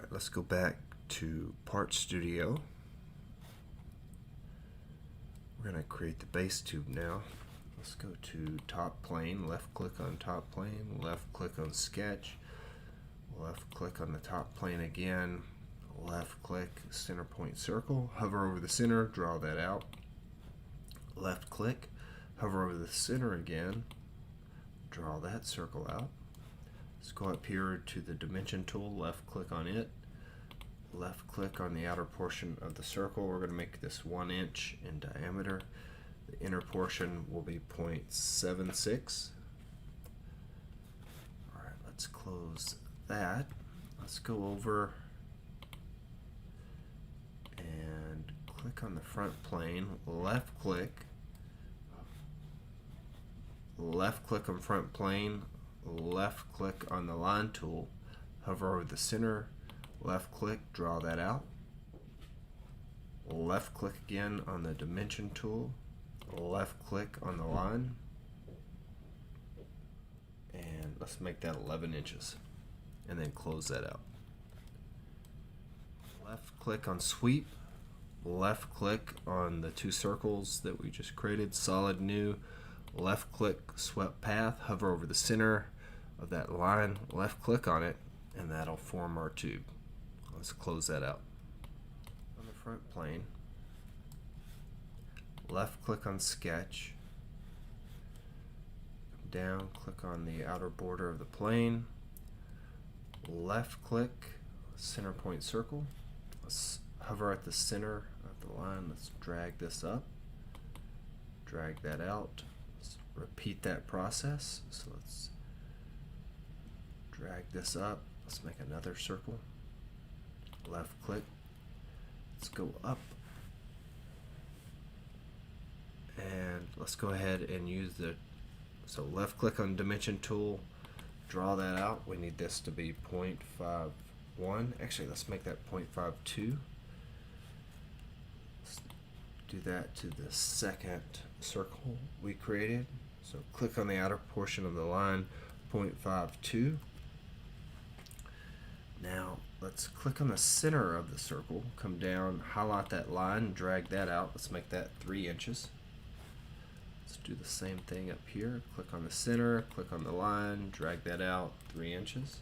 Alright, let's go back to Part Studio. We're going to create the base tube now. Let's go to top plane, left click on top plane, left click on sketch, left click on the top plane again, left click center point circle, hover over the center, draw that out, left click, hover over the center again, draw that circle out. Let's go up here to the dimension tool, left click on it, left click on the outer portion of the circle. We're going to make this 1 inch in diameter. The inner portion will be 0.76. Alright, let's close that. Let's go over and click on the front plane, left click on front plane, left click on the line tool, hover over the center, left click, draw that out, left click again on the dimension tool, left click on the line, and let's make that 11 inches and then close that out. Left click on sweep, left click on the 2 circles that we just created, solid new, left click swept path, hover over the center of that line, left click on it, and that'll form our tube. Let's close that out. On the front plane, left click on sketch, come down, click on the outer border of the plane, left click center point circle, let's hover at the center of the line, let's drag this up, drag that out, let's repeat that process. So let's drag this up, let's make another circle, left click, let's go up, and let's go ahead and use so left click on dimension tool, draw that out. We need this to be 0.51. Actually, let's make that 0.52. Let's do that to the second circle we created. So click on the outer portion of the line, 0.52. Now let's click on the center of the circle, come down, highlight that line, drag that out. Let's make that 3 inches. Let's do the same thing up here. Click on the center, click on the line, drag that out 3 inches.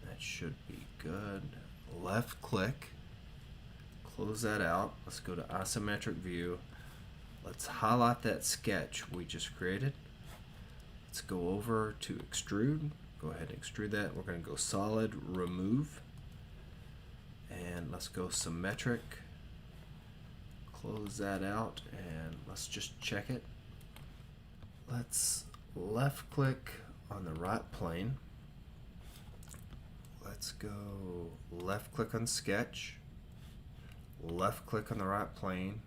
That should be good. Left click, close that out. Let's go to isometric view. Let's highlight that sketch we just created. Let's go over to extrude. Go ahead and extrude that. We're going to go solid, remove, and let's go symmetric. Close that out, and let's just check it. Let's left click on the right plane. Let's go left click on sketch, left click on the right plane.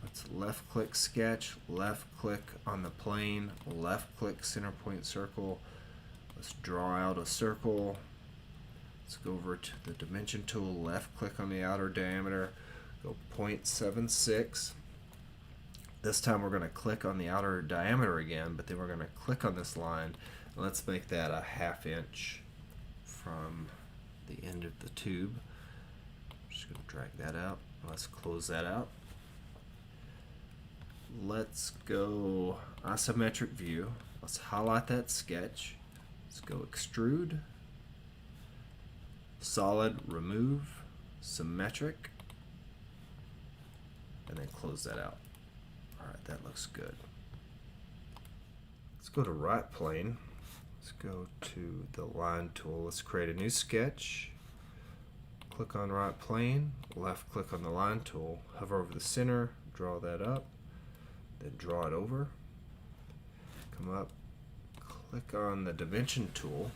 Let's left click sketch, left click on the plane, left click center point circle. Let's draw out a circle. Let's go over to the dimension tool, left click on the outer diameter, go 0.76. This time we're going to click on the outer diameter again, but then we're going to click on this line. And let's make that a 1/2 inch from the end of the tube. I'm just going to drag that out. Let's close that out. Let's go isometric view. Let's highlight that sketch. Let's go extrude, solid, remove, symmetric, and then close that out. Alright, that looks good. Let's go to right plane. Let's go to the line tool. Let's create a new sketch. Click on right plane, left click on the line tool, hover over the center, draw that up, then draw it over, come up, click on the dimension tool.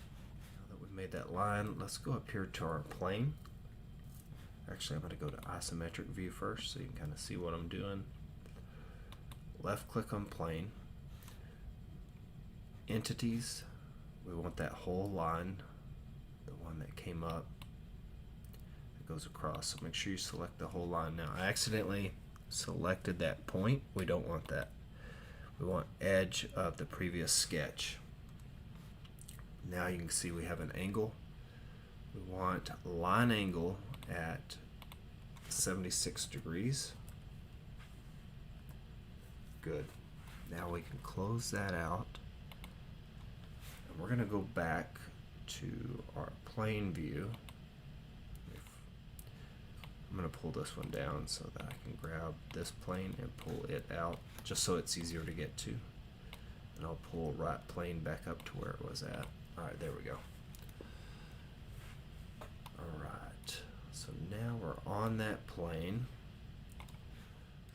Now that we've made that line, let's go up here to our plane. Actually, I'm going to go to isometric view first so you can kind of see what I'm doing. Left click on plane, entities, we want that whole line, the one that came up, it goes across, so make sure you select the whole line. Now I accidentally selected that point. We don't want that. We want edge of the previous sketch. Now you can see we have an angle. We want line angle at 76 degrees. Good. Now we can close that out. And we're going to go back to our plane view. I'm going to pull this one down so that I can grab this plane and pull it out, just so it's easier to get to. And I'll pull right plane back up to where it was at. Alright, there we go. Alright, so now we're on that plane.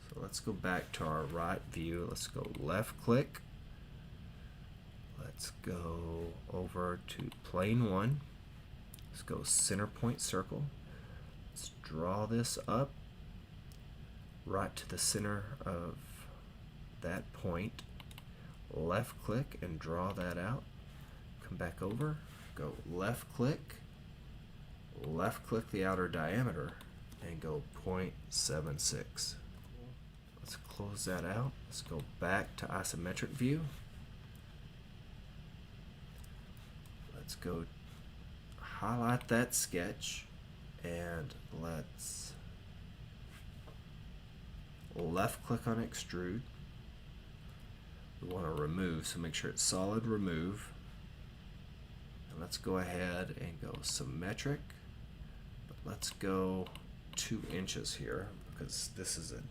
So let's go back to our right view. Let's go left click. Let's go over to plane 1. Let's go center point circle. Let's draw this up right to the center of that point. Left click and draw that out. Come back over, go left click the outer diameter, and go 0.76. Let's close that out. Let's go back to isometric view. Let's go highlight that sketch, and let's left click on extrude. We want to remove, so make sure it's solid remove. And let's go ahead and go symmetric, but let's go 2 inches here because this is an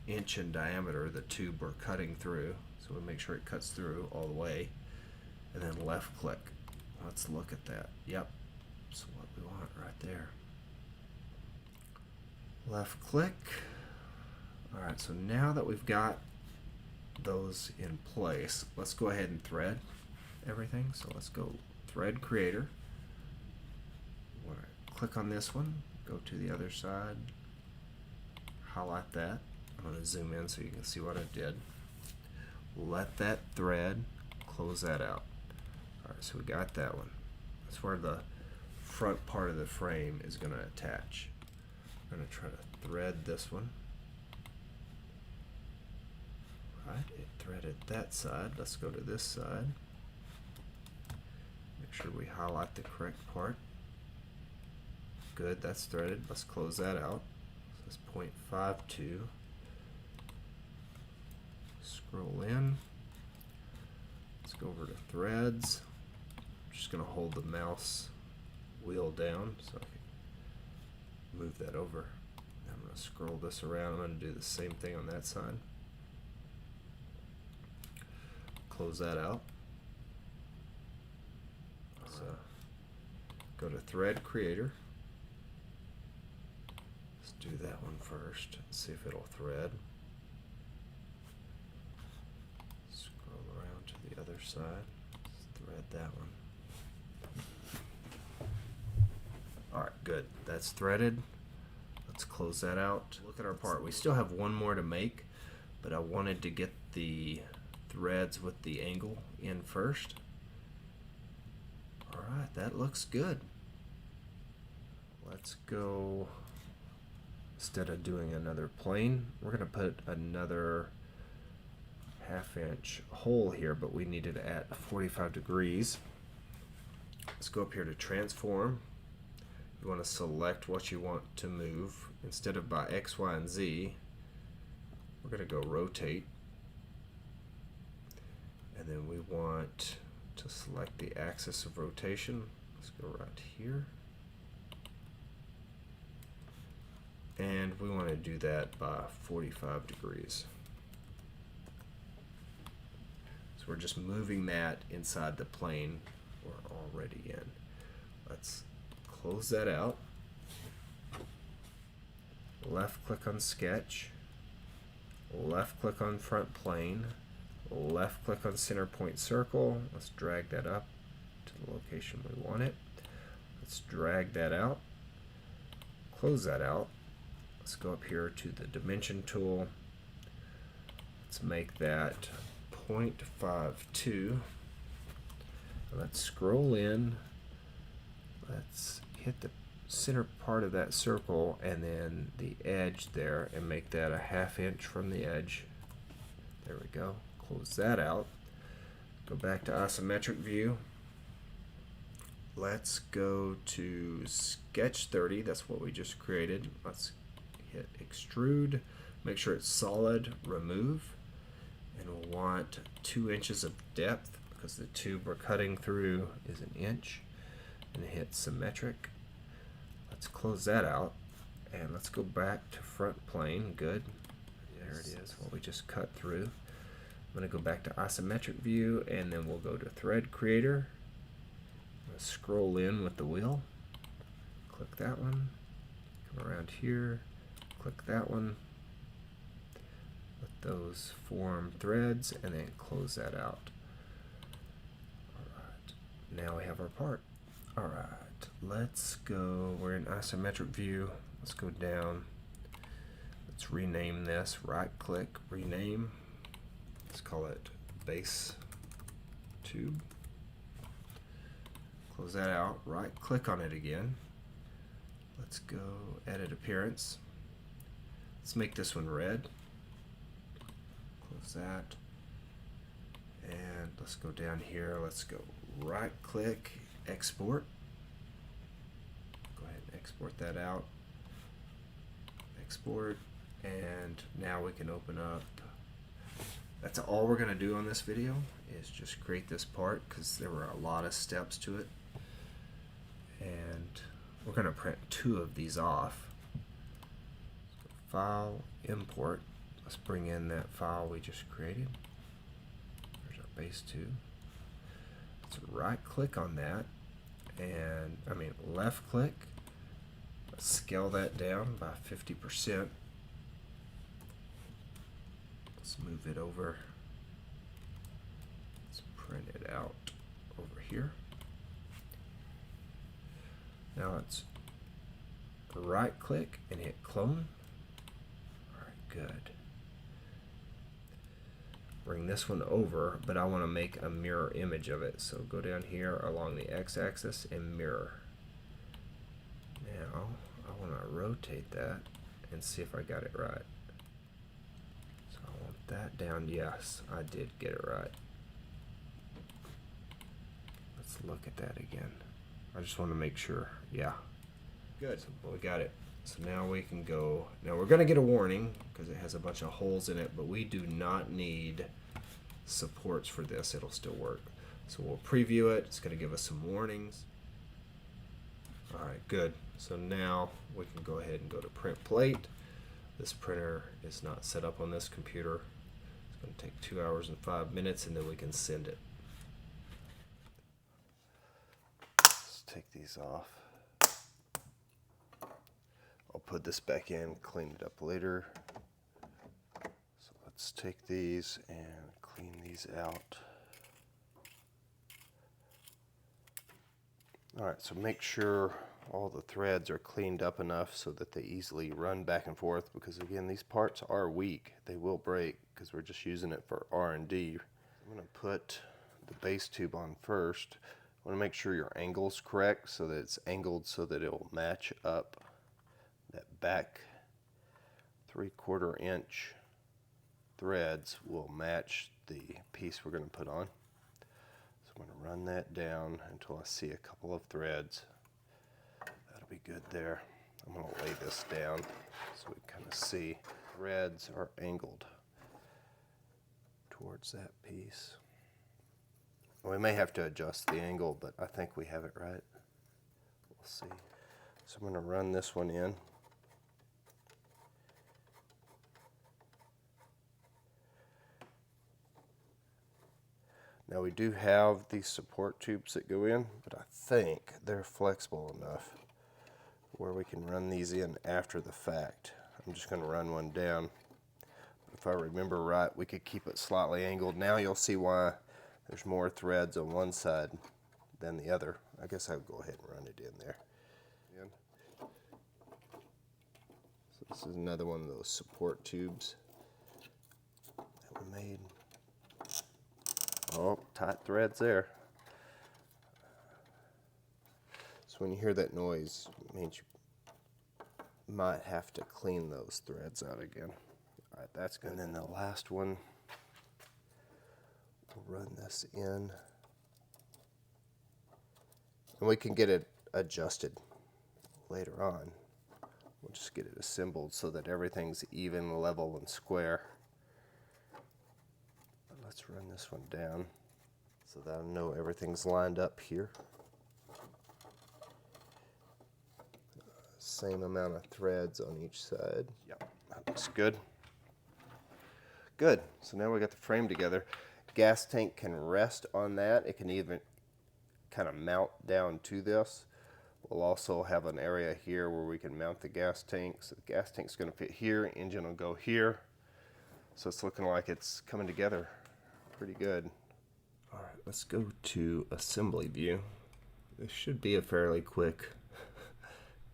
inch in diameter, the tube we're cutting through, so we make sure it cuts through all the way. And then left click. Let's look at that. Yep, that's what we want right there. Left click. Alright, so now that we've got those in place, let's go ahead and thread everything. So let's go thread creator. Click on this one, go to the other side, highlight that. I'm going to zoom in so you can see what I did. Let that thread, close that out. Alright, so we got that one. That's where the front part of the frame is going to attach. I'm going to try to thread this one. Right, it threaded that side. Let's go to this side. Make sure we highlight the correct part. Good, that's threaded. Let's close that out. So it's 0.52. Scroll in. Let's go over to threads. I'm just going to hold the mouse wheel down so I can move that over. I'm going to scroll this around. I'm going to do the same thing on that side. Close that out. So go to thread creator. Let's do that one first and see if it'll thread. Scroll around to the other side. Let's thread that one. Alright, good. That's threaded. Let's close that out. Look at our part. We still have one more to make, but I wanted to get the threads with the angle in first. Alright, that looks good. Let's go, instead of doing another plane, we're going to put another 1/2 inch hole here, but we need it at 45 degrees. Let's go up here to transform. You want to select what you want to move. Instead of by X, Y, and Z, we're going to go rotate. And then we want to select the axis of rotation. Let's go right here. And we want to do that by 45 degrees. So we're just moving that inside the plane we're already in. Let's close that out. Left click on sketch. Left click on front plane. Left click on center point circle. Let's drag that up to the location we want it. Let's drag that out. Close that out. Let's go up here to the dimension tool. Let's make that 0.52. Let's scroll in. Let's hit the center part of that circle and then the edge there and make that a 1/2 inch from the edge. There we go. Close that out. Go back to isometric view. let's go to Sketch 30. That's what we just created. Let's hit extrude. Make sure it's solid. Remove. And we'll want 2 inches of depth because the tube we're cutting through is 1 inch. And hit symmetric. Let's close that out. And let's go back to front plane. Good. There it is, what we just cut through. I'm going to go back to isometric view, and then we'll go to thread creator. I'm going to scroll in with the wheel. Click that one. Come around here. Click that one. Let those form threads, and then close that out. Alright, now we have our part. Alright, let's go. We're in isometric view. Let's go down. Let's rename this. Right click, rename. Let's call it base tube. Close that out. Right click on it again. Let's go edit appearance. Let's make this one red. Close that. And let's go down here. Let's go right click, export. Go ahead and export that out. Export. And now we can open up. That's all we're going to do on this video, is just create this part because there were a lot of steps to it. And we're going to print 2 of these off. So file, import. Let's bring in that file we just created. There's our base tube. Let's right click on that, and left click. Let's scale that down by 50%. Let's move it over. Let's print it out over here. Now let's right click and hit clone. Alright, good. Bring this one over, but I want to make a mirror image of it. So go down here along the x-axis and mirror. Now I want to rotate that and see if I got it right. That down. Yes, I did get it right. Let's look at that again. I just want to make sure. Yeah, good. So we got it. So now we can go. Now we're going to get a warning because it has a bunch of holes in it, but we do not need supports for this. It'll still work. So we'll preview it. It's going to give us some warnings. Alright, good. So now we can go ahead and go to print plate. This printer is not set up on this computer. It's going to take 2 hours and 5 minutes, and then we can send it. Let's take these off. I'll put this back in, clean it up later. So let's take these and clean these out. Alright, so make sure all the threads are cleaned up enough so that they easily run back and forth, because again, these parts are weak. They will break because we're just using it for R&D. I'm going to put the base tube on first. I want to make sure your angle's correct so that it's angled so that it will match up. That back 3/4 inch threads will match the piece we're going to put on. So I'm going to run that down until I see a couple of threads. That'll be good there. I'm going to lay this down so we kind of see threads are angled towards that piece. We may have to adjust the angle, but I think we have it right. We'll see. So I'm going to run this one in. Now we do have these support tubes that go in, but I think they're flexible enough where we can run these in after the fact. I'm just going to run one down. If I remember right, we could keep it slightly angled. Now you'll see why there's more threads on one side than the other. I guess I'll go ahead and run it in there. So this is another one of those support tubes that we made. Oh, tight threads there. So when you hear that noise, it means you might have to clean those threads out again. All right, that's good. And then the last one, we'll run this in And we can get it adjusted later on. We'll just get it assembled so that everything's even, level, and square. Let's run this one down so that I know everything's lined up here. Same amount of threads on each side. Yep, that looks good. Good, so now we got the frame together. Gas tank can rest on that. It can even kind of mount down to this. We'll also have an area here where we can mount the gas tank. So the gas tank's going to fit here, engine will go here. So it's looking like it's coming together pretty good. All right, let's go to assembly view. This should be a fairly quick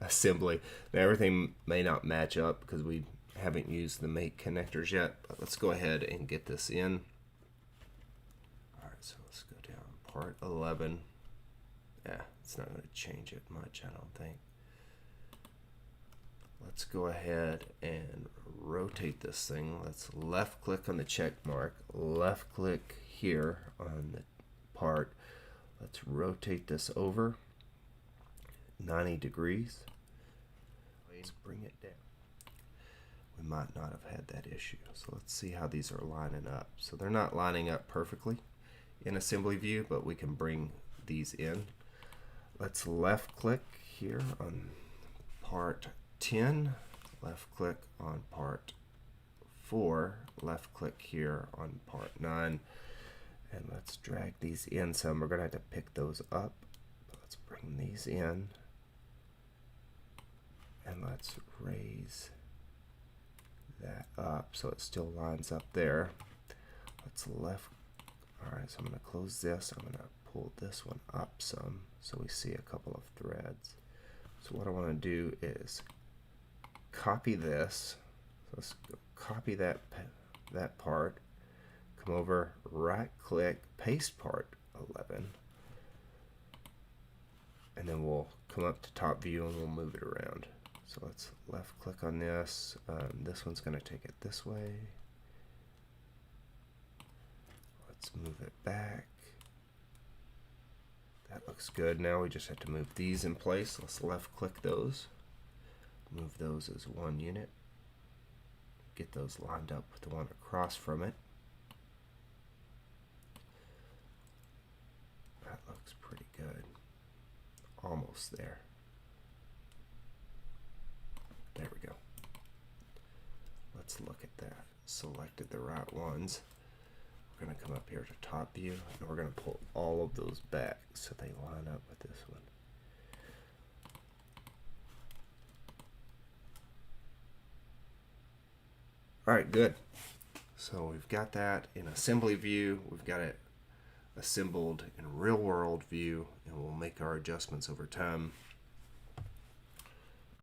assembly. Now everything may not match up because we haven't used the mate connectors yet, but let's go ahead and get this in. All right, so let's go down part 11. Yeah, it's not going to change it much, I don't think. Let's go ahead and rotate this thing. Let's left click on the check mark, left click here on the part. Let's rotate this over 90 degrees. Let's bring it down. We might not have had that issue. So let's see how these are lining up. So they're not lining up perfectly in assembly view, but we can bring these in. Let's left click here on part 10, left click on part 4, left click here on part 9, and let's drag these in some. We're going to have to pick those up. Let's bring these in, and let's raise that up so it still lines up there. Let's left. All right, so I'm going to close this. I'm going to pull this one up some so we see a couple of threads. So what I want to do is copy this. So let's go copy that part. Come over, right click, paste part 11, and then we'll come up to top view and we'll move it around. So let's left click on this. This one's going to take it this way. Let's move it back. That looks good. Now we just have to move these in place. Let's left click those. Move those as one unit. Get those lined up with the one across from it. That looks pretty good. Almost there. There we go. Let's look at that. Selected the right ones. We're going to come up here to top view and we're going to pull all of those back so they line up with this one. All right, good. So we've got that in assembly view. We've got it assembled in real world view, and we'll make our adjustments over time.